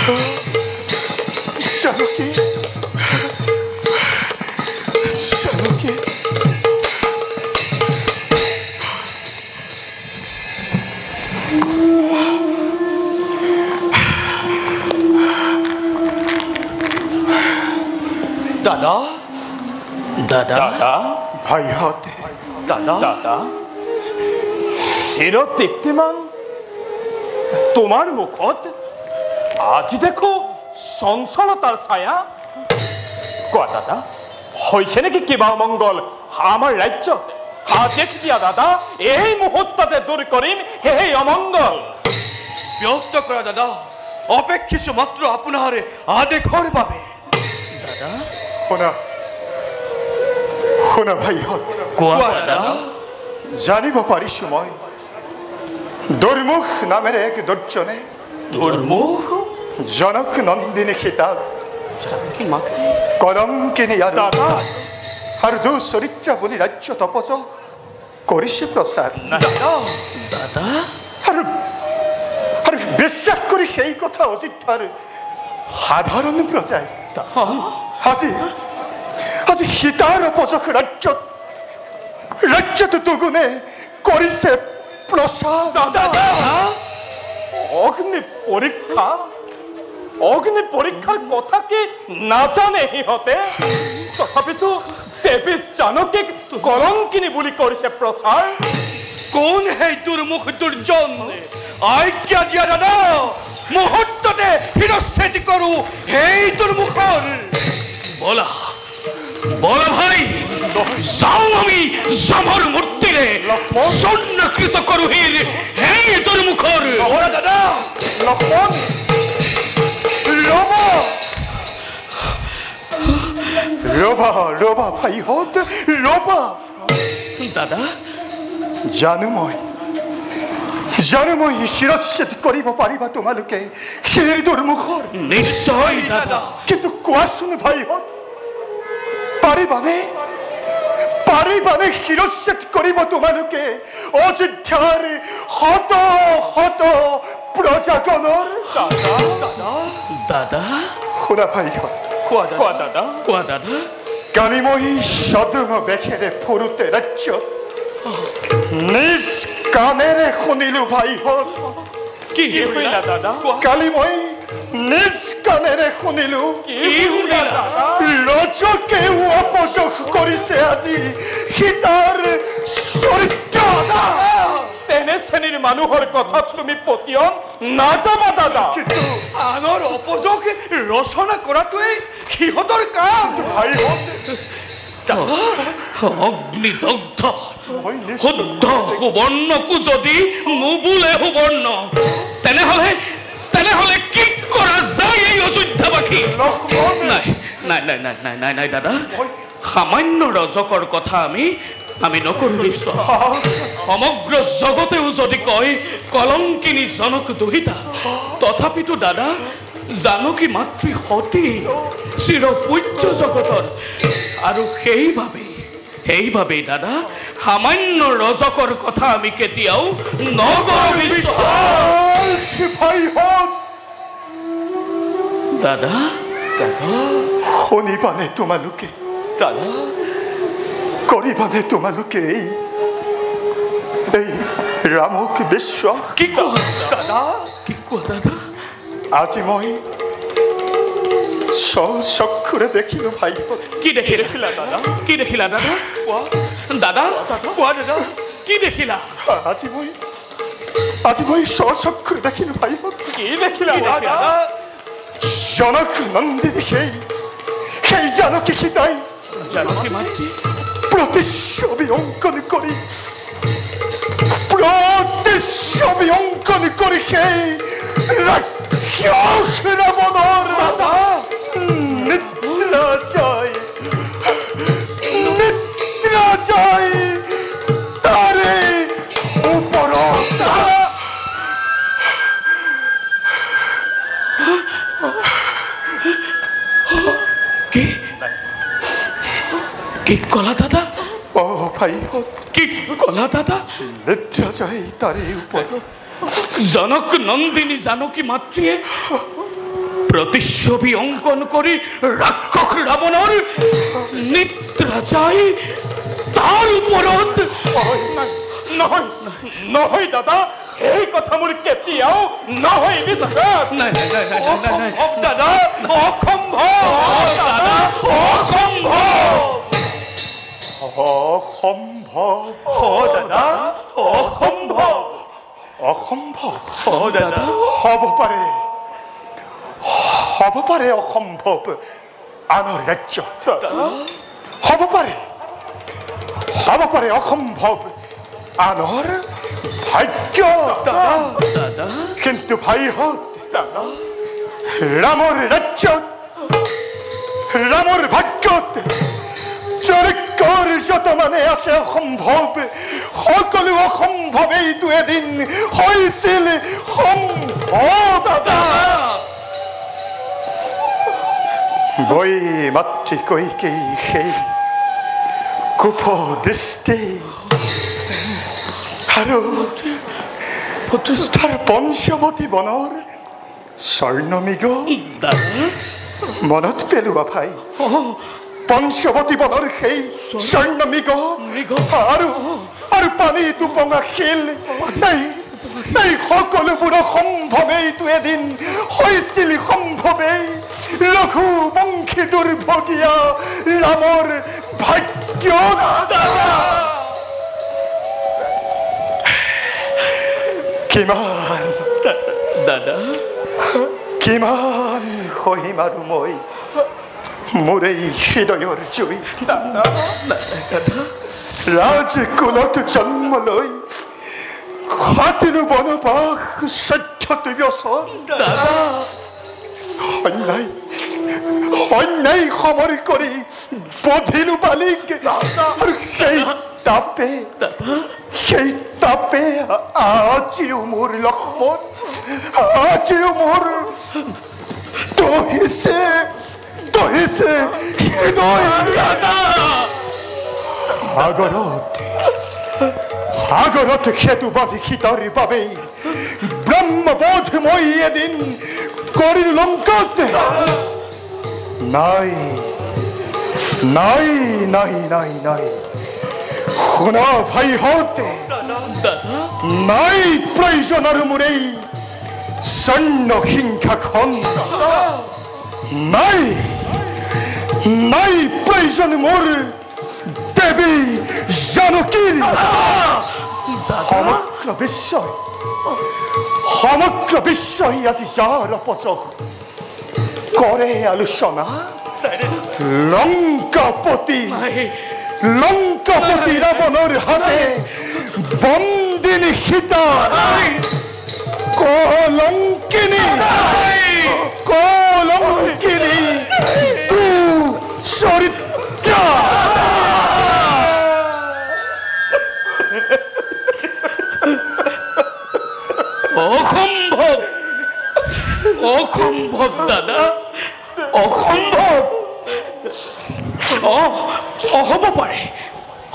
জানকী জানকী দাদা দাদা দাদা ভাইহঁত দাদা দাদা চিৰ দীপ্তিমান তোমাৰ মুখত আজি দেখো চঞ্চলতাৰ ছায়া কোৱা দাদা হৈছে নেকি কিবা অমংগল আমাৰ ৰাজ্যত আদেশ দিয়া দাদা এই মুহূৰ্ততে দূৰ কৰিম সেই অমংগল ব্যস্ত কৰা দাদা অপেক্ষিছো মাত্ৰ আপোনাৰ আদেশৰ বাবে দাদা শুনা শুনা ভাইহঁত কোৱা দাদা জানিব পাৰিছো মই দুৰ্মুখ নামেৰে এক দুৰ্জনে দুৰ্মুখ জনক নন্দিনী সীতাক কি মাতে কলংকিনী দাদা আৰু দুচৰিত্ৰা বুলি ৰাজ্যত অপযোগ কৰিছে প্ৰচাৰ দাদা দাদা আৰু আৰু বিশ্বাস কৰি সেই কথা অযোধ্যাৰ সাধাৰণ প্ৰজাই আজি আজি সীতাৰ অপযোগ ৰাজ্যত দুগুণে কৰিছে প্ৰচাৰ অগ্নি পৰীক্ষাৰ কথা কি নাজানে সিহঁতে তথাপিতো দেৱী জানকীক কলংকিনী বুলি কৰিছে প্ৰচাৰ কোন সেই দুৰ্মুখ দুৰ্জন আজ্ঞা দিয়া দাদা মুহূৰ্ততে শিৰচ্ছেদ কৰো সেই দুৰ্মুখৰ বলা বলা ভাই যাওঁ আমি জামৰ মূৰ্তিৰে স্বৰ্ণকৃত কৰো সেই দুৰ্মুখৰ দাদা লক্ষ্মণ ৰবা ৰবা ভাইহঁত ৰবা দাদা জানো মই শিৰচ্ছেদ কৰিব পাৰিবা তোমালোকে সেই দুৰ্মুখৰ নিশ্চয় দাদা কিন্তু কোৱাচোন ভাইহঁত পাৰিবানে শিৰচ্ছেদ কৰিব তোমালোকে অযোধ্যাৰ শত শত প্ৰজাগণৰ দাদা শুনা ভাইহঁত কোৱা দাদা কালিমহী সদৃঢ় বেশেৰে ফুৰোতে ৰাজ্যত নিজ কাণেৰে শুনিলো ভাইহঁত কি শুনিলা দাদা কালিমহী নিজ কাণেৰে শুনিলো ৰজকেও অপযোগ কৰিছে আজি সীতাৰ চৰিত্ৰ তেনে শ্ৰেণীৰ মানুহৰ কথা তুমি পতিয়ন নাযাবা দাদা কিন্তু আনৰ অপযোগ ৰচনা কৰাটোৱেই সিহঁতৰ কাম ভাইহঁত অগ্নিদগ্ধ মই শুদ্ধ সুবৰ্ণকো যদি নুবোলে সুবৰ্ণ তেনেহলে কি কৰা যায় এই অযোধ্যাবাসী নাই দাদা সামান্য ৰজকৰ কথা আমি নকৰো নিশ্চয় সমগ্ৰ জগতেও যদি কয় কলংকিনী জনক দুহিতা তথাপিতো দাদা জানকী মাতৃ সতী চিৰ পূজ্য জগতৰ আৰু সেইভাবেই দাদা সামান্য ৰজকৰ কথা আমি কেতিয়াও নকৰো ভাইহঁত দাদা শুনিবানে তোমালোকে দাদা কৰিবানে তোমালোকে এই ৰামক বিশ্বাস কি কোৱা দাদা আজি মই চক্ষুৰে দেখিলো ভাইহঁত কি দেখিলা দাদা কোৱা দাদা কি দেখিলা আজি মই চক্ষুৰে দেখিলো ভাইহঁত কি দেখিলা দাদা জনক নন্দিনী সেই জানকী সীতাই জানকী মাতৃ প্ৰতিচ্ছবি অংকন কৰি সেই ৰাক্ষস ৰাৱণৰ নিদ্ৰা যায় তাৰে ওপৰত কি কলা দাদা ভাইহঁত কি কলা দাদা নিদ্ৰা যায় তাৰে ওপৰত জনক নন্দিনী জানকী মাতৃয়ে প্ৰতিচ্ছবি অঙ্কন কৰি ৰাক্ষস ৰাৱণৰ নিদ্ৰা যাই তাৰ ওপৰত। নহয় নহয় দাদা, এই কথা মোৰ কেতিয়াও নহয় বিশ্বাস। নাই নাই নাই নাই নাই দাদা অসম্ভৱ, দাদা অসম্ভৱ, অসম্ভৱ, দাদা অসম্ভৱ, অসম্ভৱ দাদা হ'ব পাৰে অসম্ভৱ আনৰ ৰাজ্যত, হ'ব পাৰে অসম্ভৱ আনৰ ভাগ্যত। কিন্তু ভাইহঁত, ৰামৰ ৰাজ্যত, ৰামৰ ভাগ্যত যত মানে আছে অসম্ভৱ, সকলো অসম্ভৱ এইটো এদিন হৈছিল সম্ভৱ। বৈ মাতৃ কৈকেয়ী সেই কুপদৃষ্টি আৰু পঞ্চৱতী বনৰ স্বৰ্ণমৃগ মনত পেলোৱা ভাই। পঞ্চৱতী বনৰ সেই স্বৰ্ণমৃগ আৰু পানীটো বঙা শিল, এই সকলোবোৰ অসম্ভৱেইটো এদিন হৈছিল সম্ভৱেই। ৰঘুবংশী দুৰ্ভগীয়া ৰামৰ ভাগ্য। কিমান দাদা কিমান সহিম আৰু মই মোৰ এই হৃদয়ৰ জুই। ৰাজকুলত জন্ম লৈ খাটিলো বনবাস 14 বছৰ। অন্যায় সমৰ কৰি বধিলো বালিক, আৰু সেই তাপে আজিও মোৰ লক্ষ্মণ, আজিও মোৰ দহিছে হৃদয়। সাগৰত সেতু বান্ধি সীতাৰ বাবেই ব্ৰহ্মবোধ মই এদিন কৰিলো লংকাত। নাই নাই নাই নাই নাই শুনা ভাইহঁতে, নাই প্ৰয়োজন আৰু মোৰ এই স্বৰ্ণ সিংহাখন। নাই নাই প্ৰয়োজন মোৰ দেৱী জানকীৰ। সমগ্ৰ বিশ্বই আজি যাৰ অপচক কৰে আলোচনা, লংকাপতি ৰাৱণৰ হাতে বন্দিনী সীতা, কলংকিনী চৰিত্ৰ। অসম্ভৱ অসম্ভৱ দাদা অসম্ভৱ।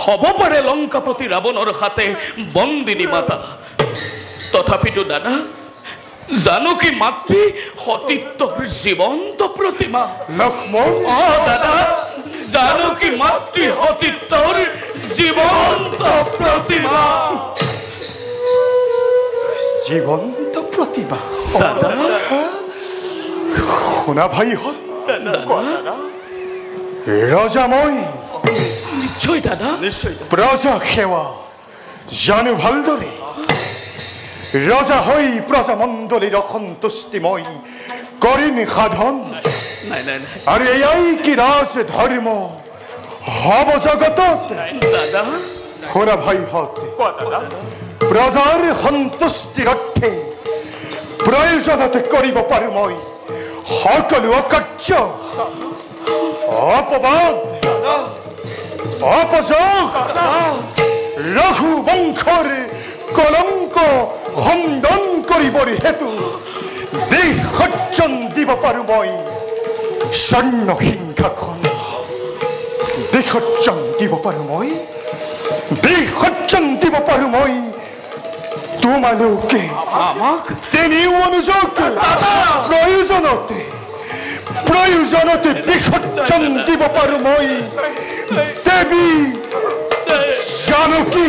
হ'ব পাৰে লংকাপতি ৰাৱণৰ হাতে বন্দিনী মাতা, তথাপিতো দাদা জানকী মাতৃ সতীত্বৰ জীৱন্ত প্ৰতিমা। লক্ষ্মণ দাদা জানকী মাতৃ সতীত্বৰ জীৱন্ত প্ৰতিমা। জীৱন্ত প্ৰতিমা। শুনা ভাইহঁত, ৰজা মই, নিশ্চয় দাদা প্ৰজা সেৱা জানো ভালদৰে। ৰজা হৈ প্ৰজামণ্ডলীৰ অসন্তুষ্টি মই কৰিম সাধন, আৰু এয়াই কি ৰাজ ধৰ্ম হব জগতত। শুনা ভাইহঁত, প্ৰজাৰ সন্তুষ্টিৰ অৰ্থে প্ৰয়োজনত কৰিব পাৰো মই সকলো অকাৰ্য, অপবাদ, অপযোগ, ৰঘুবংশৰ কলংক খণ্ডন কৰিবৰ হেতু বিসৰ্জন দিব পাৰো মই স্বৰ্ণ সিংহাখন। বিসৰ্জন দিব পাৰো মই তোমালোকে। তিনিও অনুযোগ প্ৰয়োজনতে প্ৰয়োজনতে বিসৰ্জন দিব পাৰো মই দেৱী জানকী।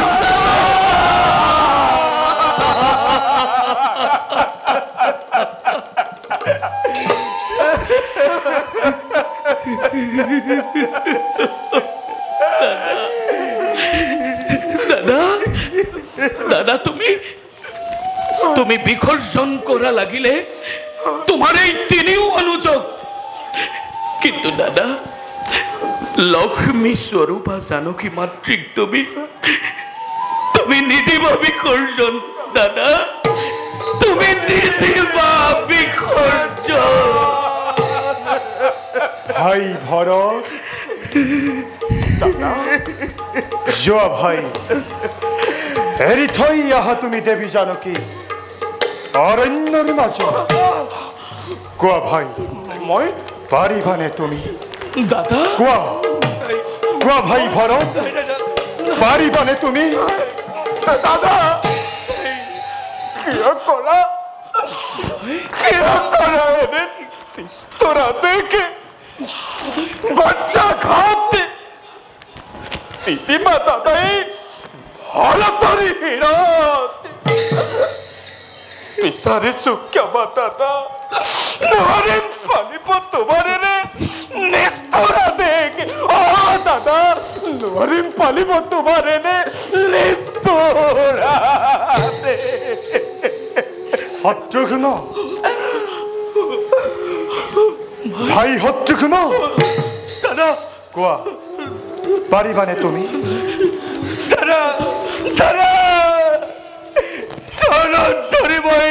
দাদা দাদা তুমি বিসর্জন করা লাগিলে তোমার এই তিনিও অনুযোগ, কিন্তু দাদা লক্ষ্মী স্বরূপা জানকী মাতৃক তুমি নিদিবা বিসর্জন। দাদা তুমি নিদিবা বিসর্জন। ভাই ভরত, যোৱা ভাই এৰি থৈ আহা তুমি দেৱী জানকী অৰণ্যৰ মাজত। কোৱা ভাই, মই পাৰিবানে তুমি? দাদা কোৱা কোৱা ভাই ভৰত, পাৰিবানে তুমি? দাদা কিয় কৰা এনে তোরা দেখে বাচ্চা খাতে ইতিমা দাদাই হলতরি হিরত পিসারে সুখ্যামা দাদা নরেন পালিব তোমারে রে নেস্তরা দেখে ও দাদা নরেন পালিব তোমারে রে নেস্তরা শত্ৰুঘ্ন, ভাই শত্ৰুঘ্ন, দাদা কোৱা পাৰিবানে তুমি? দাদা দাদা চৰণ ধৰে মই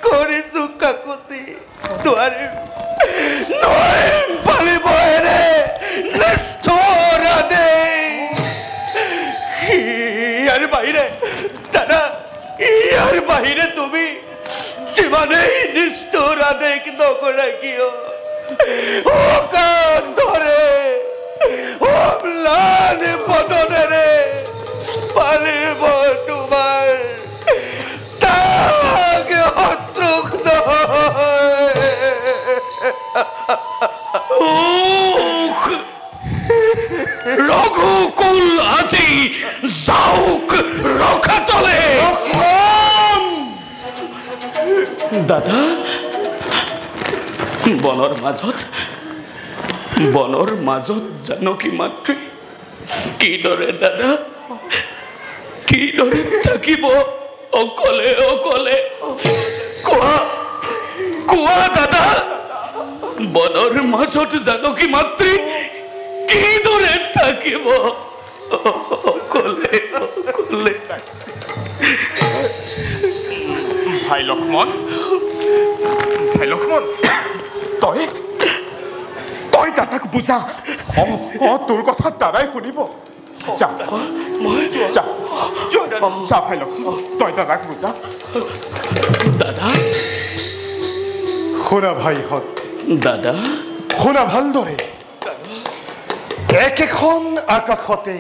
কৰিছু কাকুতি নোৱাৰিম পালিব এৰে নিষ্ঠুৰা দে ইয়াৰ বাহিৰে দাদা ইয়াৰ বাহিৰে তুমি যিমানেই নিষ্ঠুৰা দেখ নকৰা কিয় ও কান ধৰে ও ম্লান বদনেৰে পালিব তোমাৰ তাক শত্ৰুঘ্ন ৰঘুকুল আজি যাওক ৰখাতলে। দাদা বনৰ মাজত জানকী মাতৃ কিদৰে দাদা কিদৰে থাকিব অকলে অকলে? কোৱা দাদা, বনৰ মাজত জানকী মাতৃ কিদৰে থাকিব অকলে অকলে? ভাই লক্ষ্মণ তই দাদাক বুজা। তোৰ কথা দাদাই শুনিব। যা ভাই লক্ষ্মণ, তই দাদাক বুজা। দাদা শুনা ভাইহঁত, দাদা শুনা ভালদৰে। একেখন আকাশতে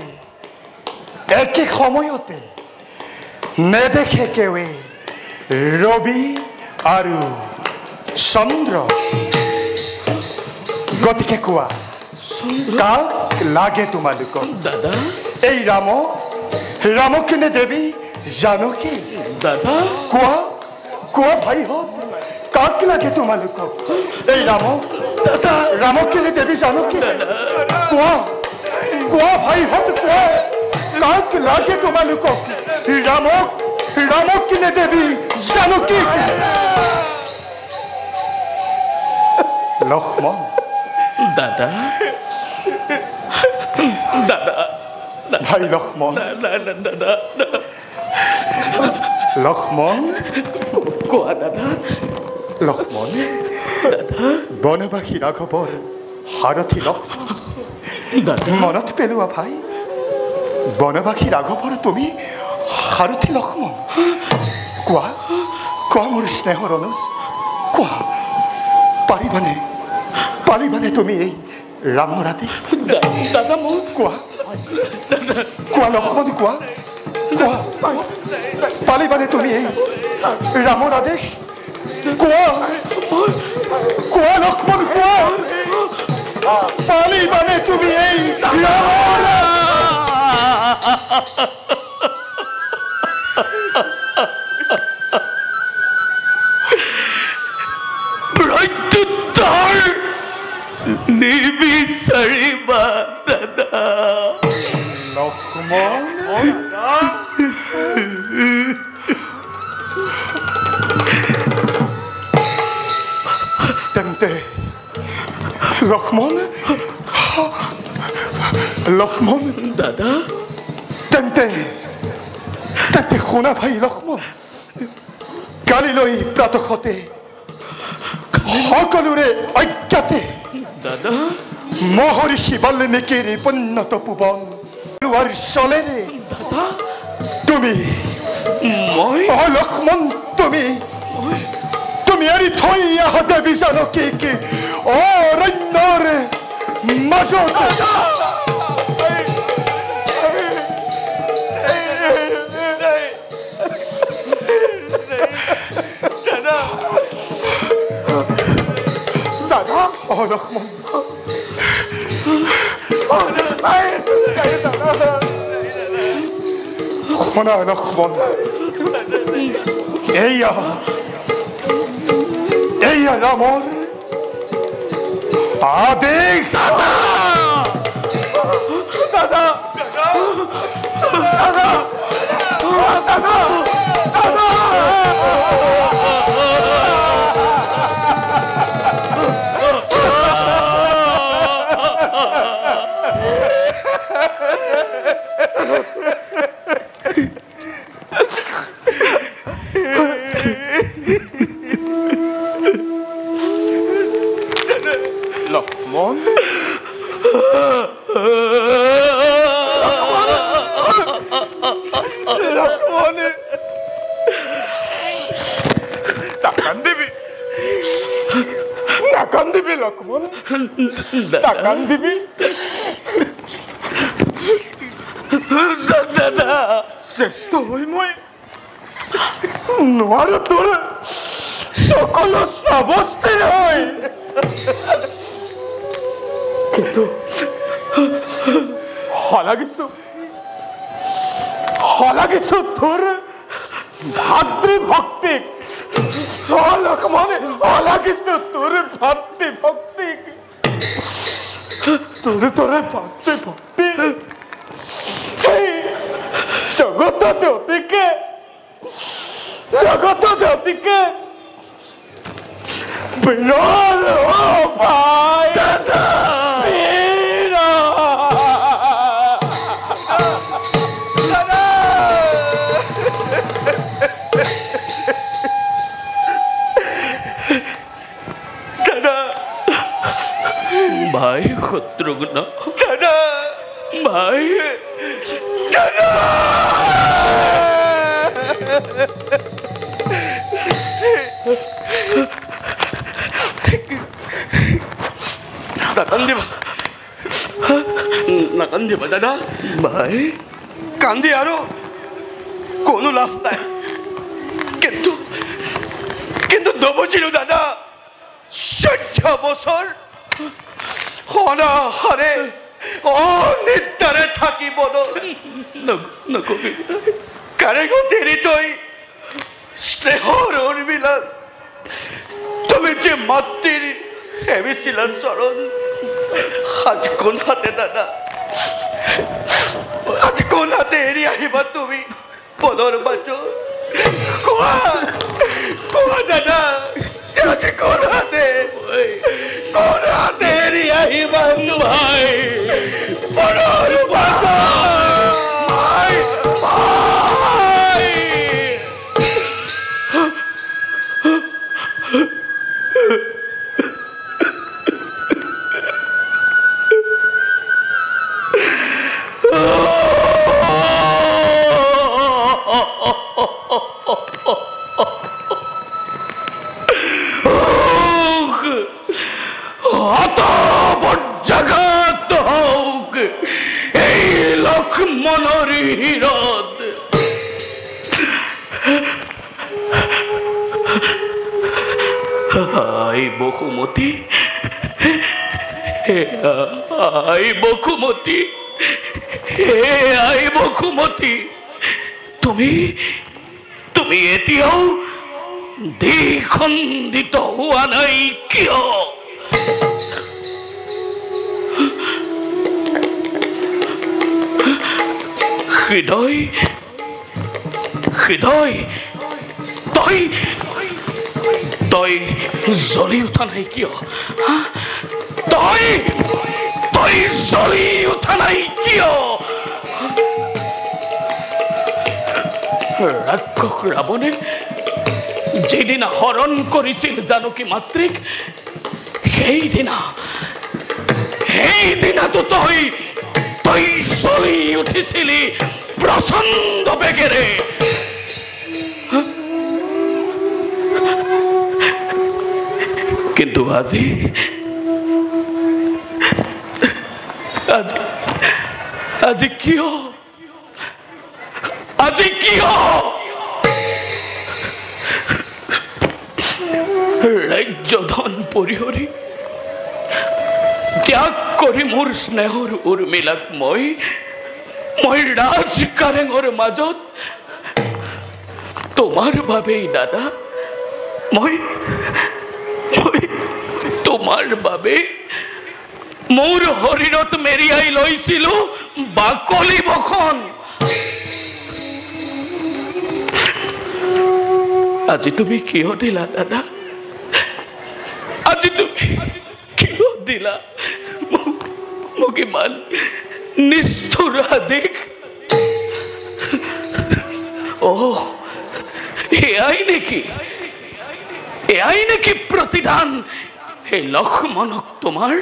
একে সময়তে নেদেখে কেৱে ৰবি আৰু চন্দ্ৰ। গতিকে কোৱা কাক লাগে তোমালোকক? দাদা এই ৰামক নে দেৱী জানকী? দাদা কোৱা ভাইহঁত, কাক লাগে তোমালোকক? এই ৰামক নে দেৱী জানকী? কোৱা ভাইহঁত, কোৱা কাক লাগে তোমালোকক? ৰামক নে দেৱী জানকী? লক্ষ্মণ, দাদা দাদা ভাই লক্ষ্মণ, দাদা লক্ষ্মণ, কোৱা দাদা। লক্ষ্মণ বনবাসী ৰাঘৱৰ সাৰথী লক্ষ্মণ। দাদা মনত পেলোৱা ভাই, বনবাসী ৰাঘৱৰ তুমি সাৰথী লক্ষ্মণ। কোৱা মোৰ স্নেহৰ অনুজ, কোৱা পাৰিবানে তুমি এই ৰামৰ আদেশ? দাদা মোক কোৱা লক্ষ্মণ, কোৱা পাৰিবানে তুমি এই ৰামৰ আদেশ? কোৱা লক্ষ্মণ, কোৱা। পালিবানে তুমি এই প্ৰত্যুত্তৰ নিবিচাৰিবা দাদা। লক্ষ্মণ তেন্তে লক্ষ্মণ লক্ষ্মণ দাদা তেন্তে তেন্তে শুনা ভাই লক্ষ্মণ, কালিলৈ প্ৰাতঃতে সকলোৰে অজ্ঞাতে দাদা মহৰ্ষি বাল্মীকিৰ পণ্যত পুবন লোৱাৰ চলেৰে তুমি মই লক্ষ্মণ তুমি এৰি থৈ আহা দেৱী জানকীক অৰণ্যৰ মাজত। দাদা লক্ষ্মণ শুনা লক্ষ্মণ, এয়া ৰামৰ আদেশ। দাদা লক্ষ্মণ নাকান্দিবি লক্ষ্মণ, নাকান্দিবি। দাদা শ্ৰেষ্ঠ হৈ মই নোৱাৰো তোৰ সকলো চাবস্তিৰ হৈ, কিন্তু শলাগিছো তোৰ ভাতৃভক্তিক। লক্ষ্মণ শলাগিছো তোৰ ভাতৃভক্তিক, তোৰ দৰে ভাতৃভক্তি এই জগততে অতিকে বিৰল ভাই ভাই শত্ৰুঘ্ন, দাদা ভাই দাদা নাকান্দিবা দাদা, ভাই কান্দি আৰু কোনো লাভ নাই। কিন্তু কিন্তু নবুজিলো দাদা, 14 বছৰ অনাহাৰে অনিদ্ৰাৰে থাকিবলৈ নকবি। কাৰেগত এৰি তই স্নেহৰ উৰ্মিলাত তুমি যে মাতৃৰ সেবিছিলা চৰণ, আজি কোন হাতে দাদা, আজি কোন হাতে এৰি আহিবা তুমি পদৰ মাজত? কোৱা কোৱা দাদা, আজি কোন হাতে এৰি আহিবা ভাই পদৰ জগত হোক এই লক্ষ্মণৰ হৃদয়ত। হাই বসুমতী, হে আই বসুমতী, হে আই বসুমতী, তুমি তুমি এতিয়াও দ্বিখণ্ডিত হোৱা নাই কিয়? হৃদয় হৃদয়, তই তই জ্বলি উঠা নাই কিয়? তই তই জ্বলি উঠা নাই কিয়? ৰাক্ষস ৰাৱণে যিদিনা হৰণ কৰিছিল জানকী মাতৃক, সেইদিনাতো তই তই জ্বলি উঠিছিলি প্ৰচণ্ড বেগেৰে। কিন্তু আজি আজি আজি কিয়? আজি কিয়? ৰাজ্যধন পৰিহৰি ত্যাগ কৰি মোৰ স্নেহৰ উৰ্মিলাক মই ৰাজ কাৰেঙৰ মাজত তোমাৰ বাবেই দাদা, মই তোমাৰ বাবে মোৰ শৰীৰত মেৰিয়াই লৈছিলো বাকলি বখন। আজি তুমি কিয় দিলা দাদা? আজি তুমি কিয় দিলা মোক ইমান নিষ্ঠুৰ আদেশ? এয়াই নেকি প্ৰতিদান এই লক্ষ্মণক তোমাৰ?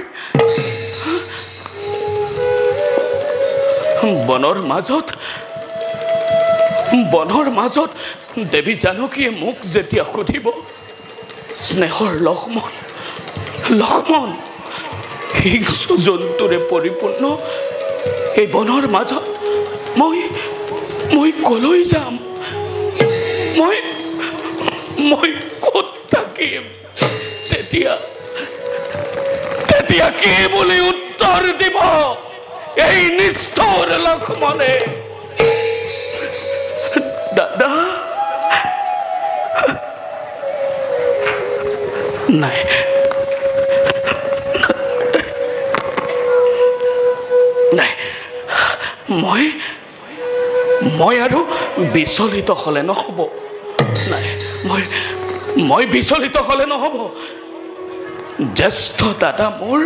বনৰ মাজত দেৱী জানকীয়ে মোক যেতিয়া সুধিব, স্নেহৰ লক্ষ্মণ হিংস্ৰ জন্তুৰে পৰিপূৰ্ণ এই বনৰ মাজত মই কলৈ যাম? মই ক'ত থাকিম? তেতিয়া কি বুলি উত্তৰ দিব এই নিষ্ঠুৰ লক্ষ্মণে? দাদা নাই, মই আৰু বিচলিত হলে নহব। নাই, মই বিচলিত হলে নহব। জ্যেষ্ঠ দাদা মোৰ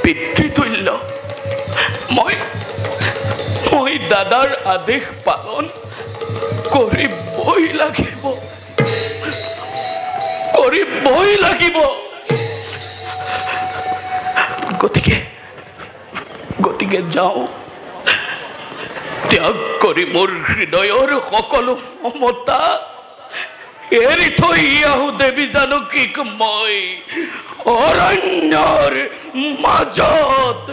পিতৃতুল্য। মই দাদাৰ আদেশ পালন কৰিবই লাগিব। গতিকে যাওঁ, ত্যাগ কৰি মোৰ হৃদয়ৰ সকলো মমতা এৰি থৈ আহো দেৱী জানকীক মই অৰণ্যৰ মাজত।